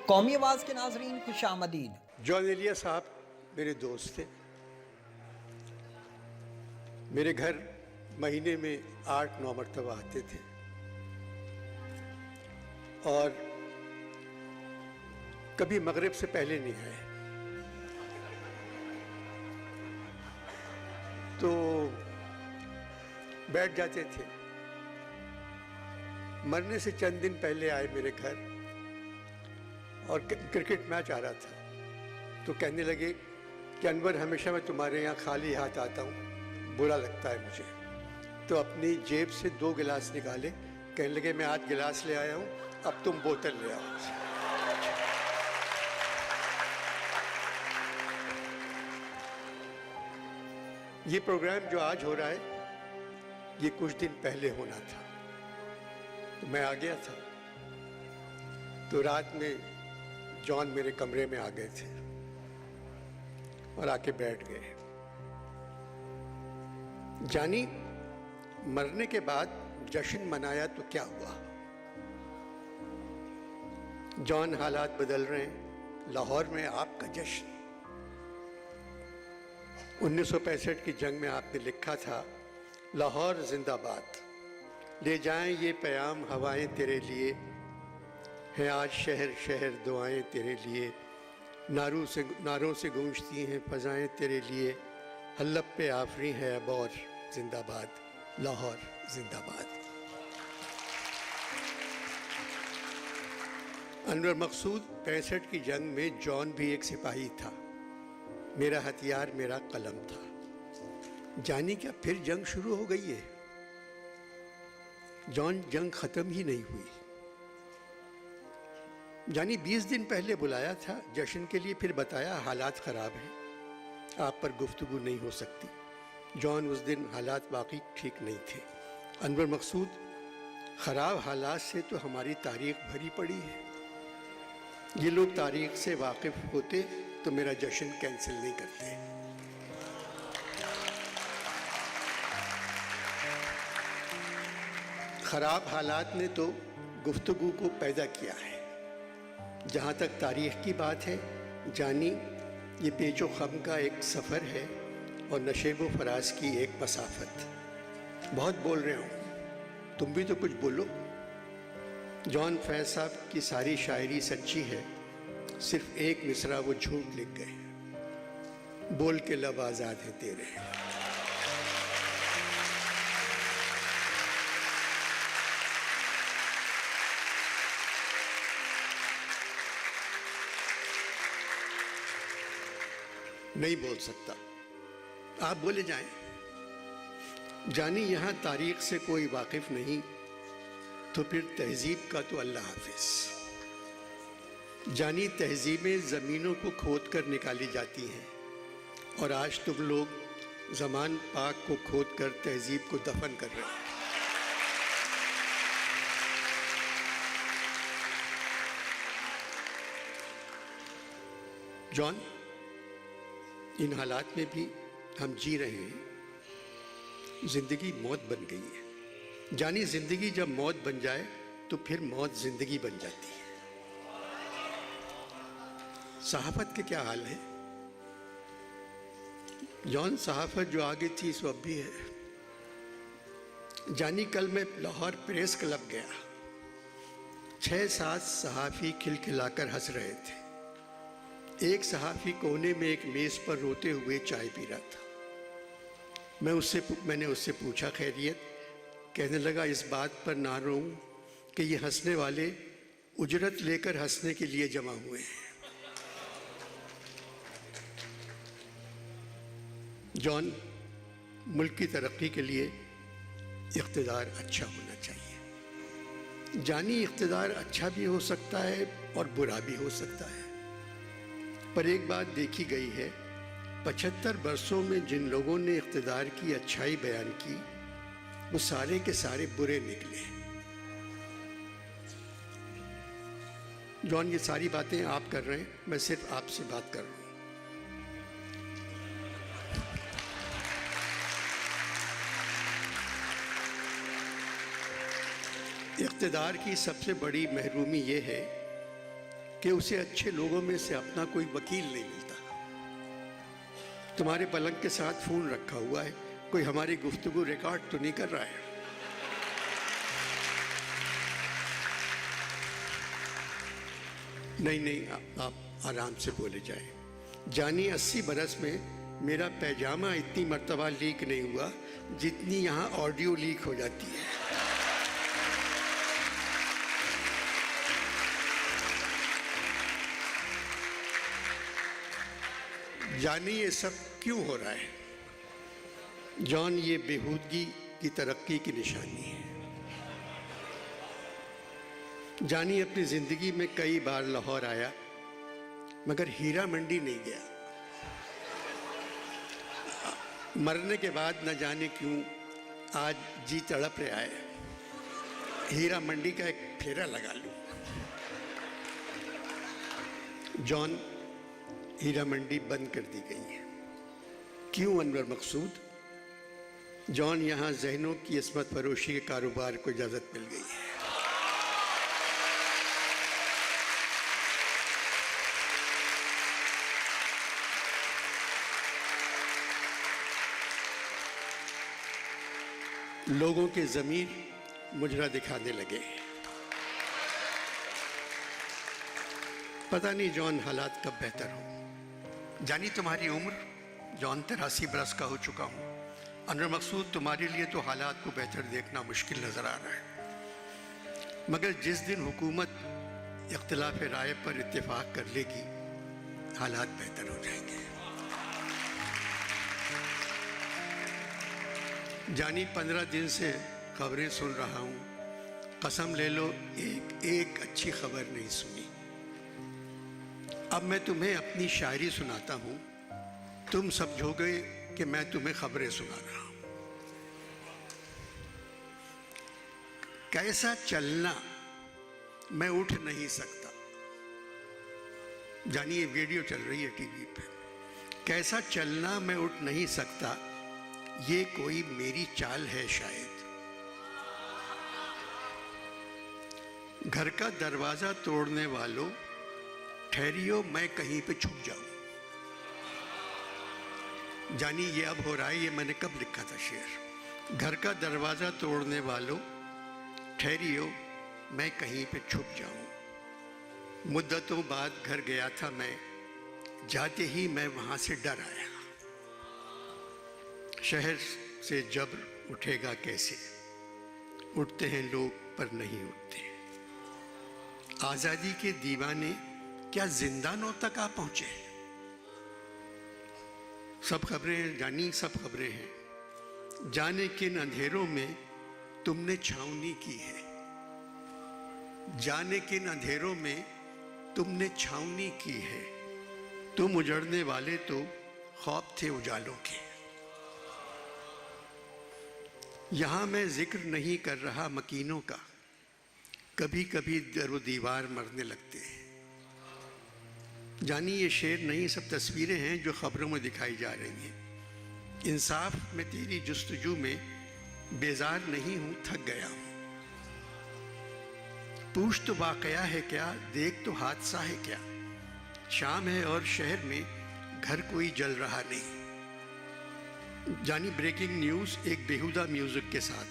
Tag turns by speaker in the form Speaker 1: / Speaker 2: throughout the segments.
Speaker 1: कौमी आवाज़ के नाजरीन खुशामदीद।
Speaker 2: जॉन एलिया साहब मेरे दोस्त थे। मेरे घर महीने में 8-9 मरतबा आते थे और कभी मगरिब से पहले नहीं आए। तो बैठ जाते थे। मरने से चंद दिन पहले आए मेरे घर और क्रिकेट मैच आ रहा था। तो कहने लगे कि अनवर, हमेशा मैं तुम्हारे यहाँ खाली हाथ आता हूँ, बुरा लगता है मुझे। तो अपनी जेब से 2 गिलास निकाले, कहने लगे मैं आज गिलास ले आया हूँ, अब तुम बोतल ले आओ। ये प्रोग्राम जो आज हो रहा है, ये कुछ दिन पहले होना था। तो मैं आ गया था। तो रात में जॉन मेरे कमरे में आ गए थे और आके बैठ गए। जानी, मरने के बाद जश्न मनाया तो क्या हुआ? जॉन, हालात बदल रहे हैं। लाहौर में आपका जश्न। 1965 की जंग में आपने लिखा था, लाहौर जिंदाबाद, ले जाएं ये पैगाम हवाएं तेरे लिए, हैं आज शहर शहर दुआएं तेरे लिए, नारों से गूंजती हैं फजाएं तेरे लिए, हल्लब पे आफरी है अब और जिंदाबाद, लाहौर जिंदाबाद। अनवर मकसूद, 65 की जंग में जॉन भी एक सिपाही था। मेरा हथियार मेरा कलम था। जानी क्या फिर जंग शुरू हो गई है? जॉन, जंग खत्म ही नहीं हुई। जानी 20 दिन पहले बुलाया था जश्न के लिए, फिर बताया हालात ख़राब हैं, आप पर गुफ्तगू नहीं हो सकती। जॉन, उस दिन हालात वाकई ठीक नहीं थे। अनवर मकसूद, ख़राब हालात से तो हमारी तारीख भरी पड़ी है। ये लोग तारीख से वाकिफ़ होते तो मेरा जश्न कैंसिल नहीं करते। ख़राब हालात ने तो गुफ्तगू को पैदा किया है। जहाँ तक तारीख़ की बात है, जानी, ये पेचो ख़म का एक सफ़र है और नशेबो फराज की एक मसाफत। बहुत बोल रहे हो, तुम भी तो कुछ बोलो। जॉन फैज़ साहब की सारी शायरी सच्ची है, सिर्फ एक मिसरा वो झूठ लिख गए। बोल के लब आज़ाद है तेरे। नहीं बोल सकता, आप बोले जाएं। जानी, यहाँ तारीख से कोई वाकिफ नहीं तो फिर तहजीब का तो अल्लाह हाफिज। जानी, तहजीबें ज़मीनों को खोद कर निकाली जाती हैं और आज तुम लोग ज़मान पाक को खोद कर तहजीब को दफन कर रहे हैं। जॉन, इन हालात में भी हम जी रहे हैं। जिंदगी मौत बन गई है। जानी, जिंदगी जब मौत बन जाए तो फिर मौत जिंदगी बन जाती है। सहाफत के क्या हाल है? जॉन, सहाफत जो आगे थी सो अब भी है। जानी, कल मैं लाहौर प्रेस क्लब गया। 6-7 सहाफ़ी खिलखिलाकर हंस रहे थे। एक सहाफ़ी कोने में एक मेज़ पर रोते हुए चाय पी रहा था। मैंने उससे पूछा खैरियत। कहने लगा, इस बात पर ना रोऊं कि ये हंसने वाले उजरत लेकर हंसने के लिए जमा हुए हैं। जॉन, मुल्क की तरक्की के लिए इक़्तिदार अच्छा होना चाहिए। जानी, इक़्तिदार अच्छा भी हो सकता है और बुरा भी हो सकता है, पर एक बात देखी गई है, 75 बरसों में जिन लोगों ने इक़्तिदार की अच्छाई बयान की, वो सारे के सारे बुरे निकले। जॉन, ये सारी बातें आप कर रहे हैं, मैं सिर्फ आपसे बात कर रहा हूँ। इक़्तिदार की सबसे बड़ी महरूमी ये है कि उसे अच्छे लोगों में से अपना कोई वकील नहीं मिलता। तुम्हारे पलंग के साथ फोन रखा हुआ है, कोई हमारी गुफ्तगू रिकॉर्ड तो नहीं कर रहा है। नहीं, आप आराम से बोले जाए। जानी 80 बरस में मेरा पैजामा इतनी मर्तबा लीक नहीं हुआ जितनी यहाँ ऑडियो लीक हो जाती है। जानी ये सब क्यों हो रहा है? जॉन, ये बेहूदगी की तरक्की की निशानी है। जानी अपनी जिंदगी में कई बार लाहौर आया मगर हीरा मंडी नहीं गया। मरने के बाद न जाने क्यों आज जी तड़प रहा है, हीरा मंडी का एक फेरा लगा लूं। जॉन, हीरा मंडी बंद कर दी गई है। क्यों अनवर मकसूद? जॉन, यहाँ जहनों की इस्मत फरोशी के कारोबार को इजाज़त मिल गई है। लोगों के ज़मीर मुजरा दिखाने लगे। पता नहीं जॉन हालात कब बेहतर हो। जानी, तुम्हारी उम्र, जॉन 83 बरस का हो चुका हूँ। अनवर मकसूद, तुम्हारे लिए तो हालात को बेहतर देखना मुश्किल नज़र आ रहा है, मगर जिस दिन हुकूमत इख्तिलाफ राय पर इत्तेफाक कर लेगी हालात बेहतर हो जाएंगे। जानी, 15 दिन से खबरें सुन रहा हूँ, कसम ले लो एक अच्छी खबर नहीं सुनी। अब मैं तुम्हें अपनी शायरी सुनाता हूँ, तुम समझोगे कि मैं तुम्हें खबरें सुना रहा हूँ। कैसा चलना, मैं उठ नहीं सकता। जानिए, वीडियो चल रही है टीवी पे। कैसा चलना, मैं उठ नहीं सकता, ये कोई मेरी चाल है शायद। घर का दरवाजा तोड़ने वालों, ठहरियो मैं कहीं पे छुप जाऊं। जानी, ये अब हो रहा है, ये मैंने कब लिखा था शेर। घर का दरवाजा तोड़ने वालों, ठहरियो मैं कहीं पे छुप जाऊं। मुद्दतों बाद घर गया था मैं, जाते ही मैं वहां से डर आया। शहर से जबर उठेगा कैसे, उठते हैं लोग पर नहीं उठते। आजादी के दीवाने क्या जिंदानों तक आ पहुंचे? सब खबरें जानी, सब खबरें हैं। जाने किन अंधेरों में तुमने छावनी की है, जाने किन अंधेरों में तुमने छावनी की है। तुम उजड़ने वाले तो ख्वाब थे उजालों के। यहाँ मैं जिक्र नहीं कर रहा मकीनों का, कभी कभी दरो दीवार मरने लगते हैं। जानी, ये शेर नहीं, सब तस्वीरें हैं जो खबरों में दिखाई जा रही हैं। इंसाफ में तेरी जुस्तजू में बेजार नहीं हूँ, थक गया हूँ। पूछ तो वाकया है क्या, देख तो हादसा है क्या। शाम है और शहर में घर कोई जल रहा नहीं। जानी, ब्रेकिंग न्यूज़ एक बेहुदा म्यूजिक के साथ।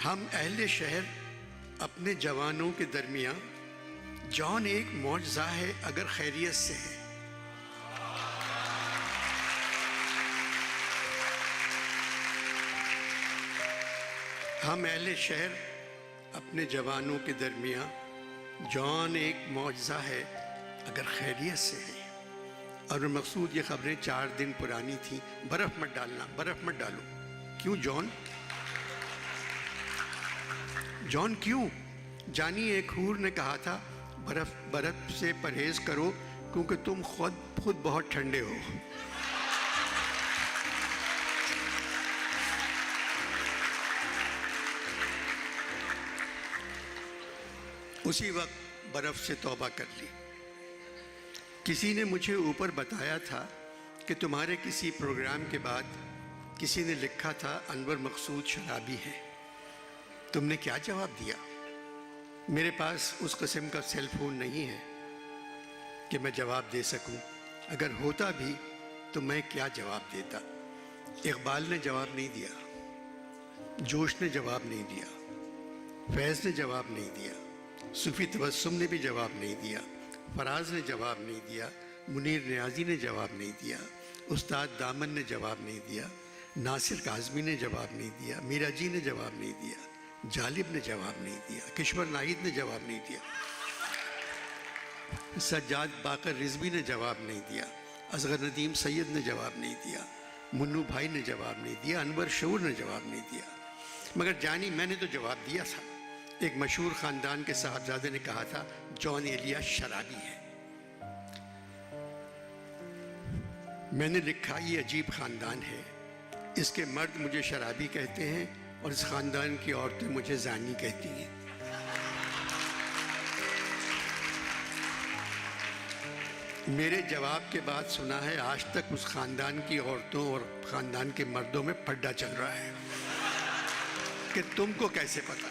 Speaker 2: हम अहले शहर अपने जवानों के दरमियां, जॉन एक मौजज़ा है अगर खैरियत से है। हम अहले शहर अपने जवानों के दरमियां, जॉन एक मौजज़ा है अगर खैरियत से है। और मकसूद, ये खबरें 4 दिन पुरानी थी। बर्फ़ मत डालना, बर्फ़ मत डालो। क्यों जॉन? जॉन क्यों? जानी, एक हूर ने कहा था बर्फ़ से परहेज करो क्योंकि तुम खुद बहुत ठंडे हो। उसी वक्त बर्फ़ से तौबा कर ली। किसी ने मुझे ऊपर बताया था कि तुम्हारे किसी प्रोग्राम के बाद किसी ने लिखा था अनवर मकसूद शराबी है। तुमने क्या जवाब दिया? मेरे पास उस किस्म का सेल फोन नहीं है कि मैं जवाब दे सकूं। अगर होता भी तो मैं क्या जवाब देता। इकबाल ने जवाब नहीं दिया, जोश ने जवाब नहीं दिया, फैज़ ने जवाब नहीं दिया, सूफी तबस्सुम ने भी जवाब नहीं दिया, फराज ने जवाब नहीं दिया, मुनीर नियाज़ी ने जवाब नहीं दिया, उस्ताद दामन ने जवाब नहीं दिया, नासिर काज़मी ने जवाब नहीं दिया, मीरा जी ने जवाब नहीं दिया, जालिब ने जवाब नहीं दिया, किश्वर नाहिद ने जवाब नहीं दिया, सज्जाद बाकर रिजवी ने जवाब नहीं दिया, असगर नदीम सैयद ने जवाब नहीं दिया, मुन्नू भाई ने जवाब नहीं दिया, अनवर शऊर ने जवाब नहीं दिया। मगर जानी मैंने तो जवाब दिया था। एक मशहूर ख़ानदान के साहबजादे ने कहा था जॉन एलिया शराबी है। मैंने लिखा ये अजीब ख़ानदान है, इसके मर्द मुझे शराबी कहते हैं और इस ख़ानदान की औरतें मुझे जानी कहती हैं। मेरे जवाब के बाद सुना है आज तक उस ख़ानदान की औरतों और ख़ानदान के मर्दों में पड्डा चल रहा है कि तुमको कैसे पता।